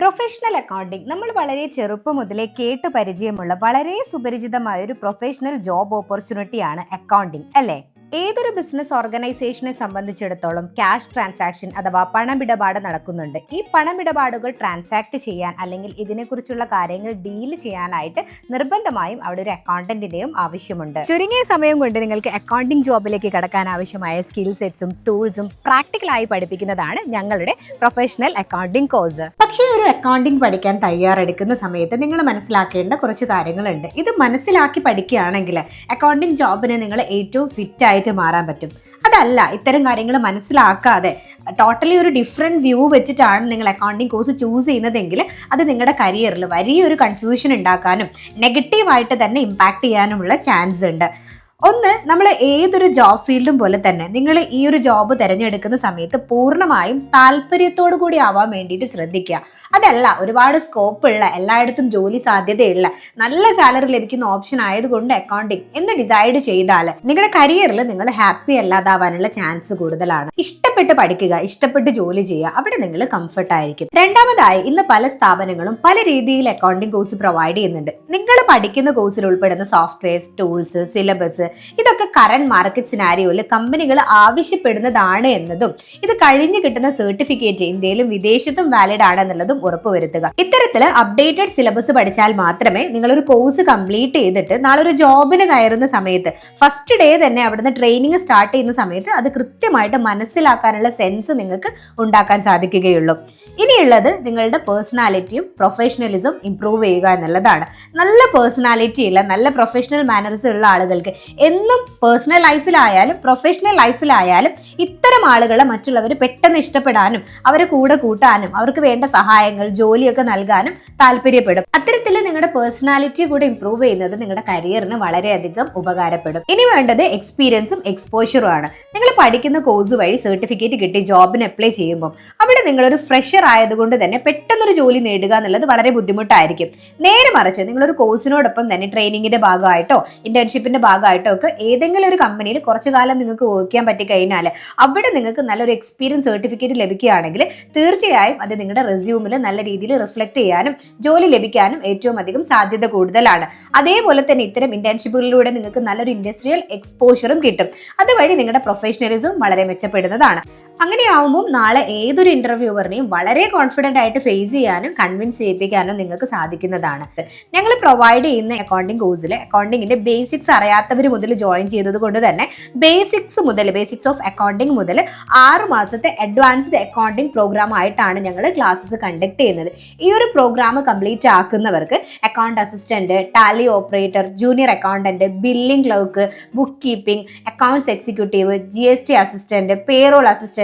Professional accounting നമ്മൾ വളരെ ചെറുപ്പം മുതലേ കേട്ട് പരിചയമുള്ള വളരെ സുപരിചിതമായ ഒരു പ്രൊഫഷണൽ ജോബ് ഓപ്പർച്യൂണിറ്റിയാണ് അക്കൗണ്ടിംഗ് അല്ലേ? ഏതൊരു ബിസിനസ് ഓർഗനൈസേഷനെ സംബന്ധിച്ചിടത്തോളം ക്യാഷ് ട്രാൻസാക്ഷൻ അഥവാ പണമിടപാട് നടക്കുന്നുണ്ട്. ഈ പണമിടപാടുകൾ ട്രാൻസാക്ട് ചെയ്യാൻ അല്ലെങ്കിൽ ഇതിനെക്കുറിച്ചുള്ള കാര്യങ്ങൾ ഡീൽ ചെയ്യാനായിട്ട് നിർബന്ധമായും അവിടെ ഒരു അക്കൗണ്ടന്റിന്റെയും ആവശ്യമുണ്ട്. ചുരുങ്ങിയ സമയം കൊണ്ട് നിങ്ങൾക്ക് അക്കൗണ്ടിംഗ് ജോബിലേക്ക് കടക്കാൻ ആവശ്യമായ സ്കിൽ സെറ്റ്സും ടൂൾസും പ്രാക്ടിക്കലായി പഠിപ്പിക്കുന്നതാണ് ഞങ്ങളുടെ പ്രൊഫഷണൽ അക്കൗണ്ടിംഗ് കോഴ്സ്. പക്ഷേ ഒരു അക്കൗണ്ടിംഗ് പഠിക്കാൻ തയ്യാറെടുക്കുന്ന സമയത്ത് നിങ്ങൾ മനസ്സിലാക്കേണ്ട കുറച്ച് കാര്യങ്ങളുണ്ട്. ഇത് മനസ്സിലാക്കി പഠിക്കുകയാണെങ്കിൽ അക്കൗണ്ടിംഗ് ജോബിന് നിങ്ങൾ ഏറ്റവും ഫിറ്റ് ആയിട്ട് മാറാൻ പറ്റും. അതല്ല, ഇത്തരം കാര്യങ്ങൾ മനസ്സിലാക്കാതെ ടോട്ടലി ഒരു ഡിഫറെന്റ് വ്യൂ വെച്ചിട്ടാണ് നിങ്ങൾ അക്കൗണ്ടിങ് കോഴ്സ് ചൂസ് ചെയ്യുന്നതെങ്കിൽ അത് നിങ്ങളുടെ കരിയറിൽ വലിയൊരു കൺഫ്യൂഷൻ ഉണ്ടാക്കാനും നെഗറ്റീവായിട്ട് തന്നെ ഇമ്പാക്ട് ചെയ്യാനുമുള്ള ചാൻസ് ഉണ്ട്. ഒന്ന്, നമ്മൾ ഏതൊരു ജോബ് ഫീൽഡും പോലെ തന്നെ നിങ്ങൾ ഈ ഒരു ജോബ് തിരഞ്ഞെടുക്കുന്ന സമയത്ത് പൂർണ്ണമായും താല്പര്യത്തോടു കൂടി ആവാൻ വേണ്ടിയിട്ട് ശ്രദ്ധിക്കുക. അതല്ല, ഒരുപാട് സ്കോപ്പ് ഉള്ള, എല്ലായിടത്തും ജോലി സാധ്യതയുള്ള, നല്ല സാലറി ലഭിക്കുന്ന ഓപ്ഷൻ ആയതുകൊണ്ട് അക്കൗണ്ടിങ് എന്ന് ഡിസൈഡ് ചെയ്താൽ നിങ്ങളുടെ കരിയറിൽ നിങ്ങൾ ഹാപ്പി അല്ലാതാവാനുള്ള ചാൻസ് കൂടുതലാണ്. ഇഷ്ടപ്പെട്ട് പഠിക്കുക, ഇഷ്ടപ്പെട്ട് ജോലി ചെയ്യുക, അവിടെ നിങ്ങൾ കംഫർട്ട് ആയിരിക്കും. രണ്ടാമതായി, ഇന്ന് പല സ്ഥാപനങ്ങളും പല രീതിയിൽ അക്കൗണ്ടിങ് കോഴ്സ് പ്രൊവൈഡ് ചെയ്യുന്നുണ്ട്. നിങ്ങൾ പഠിക്കുന്ന കോഴ്സിൽ ഉൾപ്പെടുന്ന സോഫ്റ്റ്വെയർസ്, ടൂൾസ്, സിലബസ് ഇതൊക്കെ കറന്റ് മാർക്കറ്റ് സിനാരിയോയിൽ കമ്പനികൾ ആവശ്യപ്പെടുന്നതാണ് എന്നതും ഇത് കഴിഞ്ഞ് കിട്ടുന്ന സർട്ടിഫിക്കറ്റ് ഇന്ത്യയിലും വിദേശത്തും വാലിഡ് ആണെന്നുള്ളതും ഉറപ്പുവരുത്തുക. ഇത്തരത്തില് അപ്ഡേറ്റഡ് സിലബസ് പഠിച്ചാൽ മാത്രമേ നിങ്ങളൊരു കോഴ്സ് കംപ്ലീറ്റ് ചെയ്തിട്ട് നാളെ ഒരു ജോബിന് കയറുന്ന സമയത്ത് ഫസ്റ്റ് ഡേ തന്നെ അവിടുന്ന് ട്രെയിനിങ് സ്റ്റാർട്ട് ചെയ്യുന്ന സമയത്ത് അത് കൃത്യമായിട്ട് മനസ്സിലാക്കാനുള്ള സെൻസ് നിങ്ങൾക്ക് ഉണ്ടാക്കാൻ സാധിക്കുകയുള്ളൂ. ഇനിയുള്ളത് നിങ്ങളുടെ പേഴ്സണാലിറ്റിയും പ്രൊഫഷണലിസം ഇംപ്രൂവ് ചെയ്യുക എന്നുള്ളതാണ്. നല്ല പേഴ്സണാലിറ്റി ഉള്ള, നല്ല പ്രൊഫഷണൽ മാനേഴ്സ് ഉള്ള ആളുകൾക്ക് എന്നും പേഴ്സണൽ ലൈഫിലായാലും പ്രൊഫഷണൽ ലൈഫിലായാലും ഇത്തരം ആളുകളെ മറ്റുള്ളവർ പെട്ടെന്ന് ഇഷ്ടപ്പെടാനും അവരെ കൂടെ കൂട്ടാനും അവർക്ക് വേണ്ട സഹായങ്ങൾ, ജോലിയൊക്കെ നൽകാനും താല്പര്യപ്പെടും. അത്തരത്തിൽ നിങ്ങളുടെ പേഴ്സണാലിറ്റി കൂടെ ഇംപ്രൂവ് ചെയ്യുന്നത് നിങ്ങളുടെ കരിയറിന് വളരെയധികം ഉപകാരപ്പെടും. ഇനി വേണ്ടത് എക്സ്പീരിയൻസും എക്സ്പോഷറും ആണ്. നിങ്ങൾ പഠിക്കുന്ന കോഴ്സ് വഴി സർട്ടിഫിക്കറ്റ് കിട്ടി ജോബിന് അപ്ലൈ ചെയ്യുമ്പോൾ അവിടെ നിങ്ങളൊരു ഫ്രഷർ ആയതുകൊണ്ട് തന്നെ പെട്ടെന്നൊരു ജോലി നേടുക എന്നുള്ളത് വളരെ ബുദ്ധിമുട്ടായിരിക്കും. നേരെ മറിച്ച് നിങ്ങളൊരു കോഴ്സിനോടൊപ്പം തന്നെ ട്രെയിനിങ്ങിന്റെ ഭാഗമായിട്ടോ ഇന്റേൺഷിപ്പിന്റെ ഭാഗമായിട്ടോ ഒക്കെ ഏതെങ്കിലും ഒരു കമ്പനിയിൽ കുറച്ചു കാലം നിങ്ങൾക്ക് വർക്ക് ചെയ്യാൻ പറ്റി കഴിഞ്ഞാൽ അവിടെ നിങ്ങൾക്ക് നല്ലൊരു എക്സ്പീരിയൻസ് സർട്ടിഫിക്കറ്റ് ലഭിക്കുകയാണെങ്കിൽ തീർച്ചയായും അത് നിങ്ങളുടെ റെസ്യൂമിൽ നല്ല രീതിയിൽ റിഫ്ലക്ട് ചെയ്യാനും ജോലി ലഭിക്കാനും ഏറ്റവും അധികം സാധ്യത കൂടുതലാണ്. അതേപോലെ തന്നെ ഇത്തരം ഇന്റേൺഷിപ്പുകളിലൂടെ നിങ്ങൾക്ക് നല്ലൊരു ഇൻഡസ്ട്രിയൽ എക്സ്പോഷറും കിട്ടും. അതുവഴി നിങ്ങളുടെ പ്രൊഫഷണലിസം വളരെ മെച്ചപ്പെടുന്നതാണ്. അങ്ങനെയാവുമ്പോൾ നാളെ ഏതൊരു ഇന്റർവ്യൂവറിനെയും വളരെ കോൺഫിഡന്റ് ആയിട്ട് ഫേസ് ചെയ്യാനും കൺവിൻസ് ചെയ്യിപ്പിക്കാനും നിങ്ങൾക്ക് സാധിക്കുന്നതാണ്. ഞങ്ങൾ പ്രൊവൈഡ് ചെയ്യുന്ന അക്കൗണ്ടിംഗ് കോഴ്സിൽ അക്കൗണ്ടിങ്ങിന്റെ ബേസിക്സ് അറിയാത്തവർ മുതൽ ജോയിൻ ചെയ്തത് കൊണ്ട് തന്നെ ബേസിക്സ് ഓഫ് അക്കൗണ്ടിംഗ് മുതൽ 6 മാസത്തെ അഡ്വാൻസ്ഡ് അക്കൗണ്ടിംഗ് പ്രോഗ്രാം ആയിട്ടാണ് ഞങ്ങൾ ക്ലാസ്സസ് കണ്ടക്ട് ചെയ്യുന്നത്. ഈ ഒരു പ്രോഗ്രാം കംപ്ലീറ്റ് ആക്കുന്നവർക്ക് account assistant, Tally operator, junior accountant, billing clerk, book keeping, accounts executive, GST assistant, payroll assistant,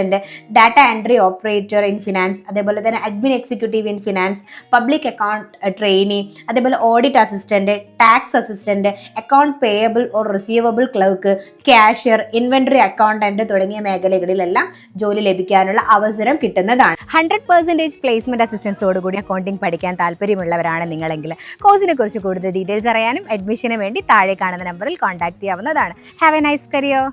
data entry operator in finance, അതേപോലെ തന്നെ admin executive in finance, public account trainee, അതേപോലെ audit assistant, tax assistant, account payable or receivable clerk, cashier, inventory accountant തുടങ്ങിയ മേഖലകളിലെല്ലാം ജോലി ലഭിക്കാനുള്ള അവസരം കിട്ടുന്നതാണ്. 100% placement അസിസ്റ്റൻസോടുകൂടി accounting പഠിക്കാൻ താല്പര്യമുള്ളവരാണ് നിങ്ങളെങ്കിൽ കോഴ്സിനെ കുറിച്ച് കൂടുതൽ ഡീറ്റെയിൽസ് അറിയാനും അഡ്മിഷന് വേണ്ടി താഴെ കാണുന്ന നമ്പറിൽ കോൺടാക്ട് ചെയ്യാവുന്നതാണ്. Have A nice career.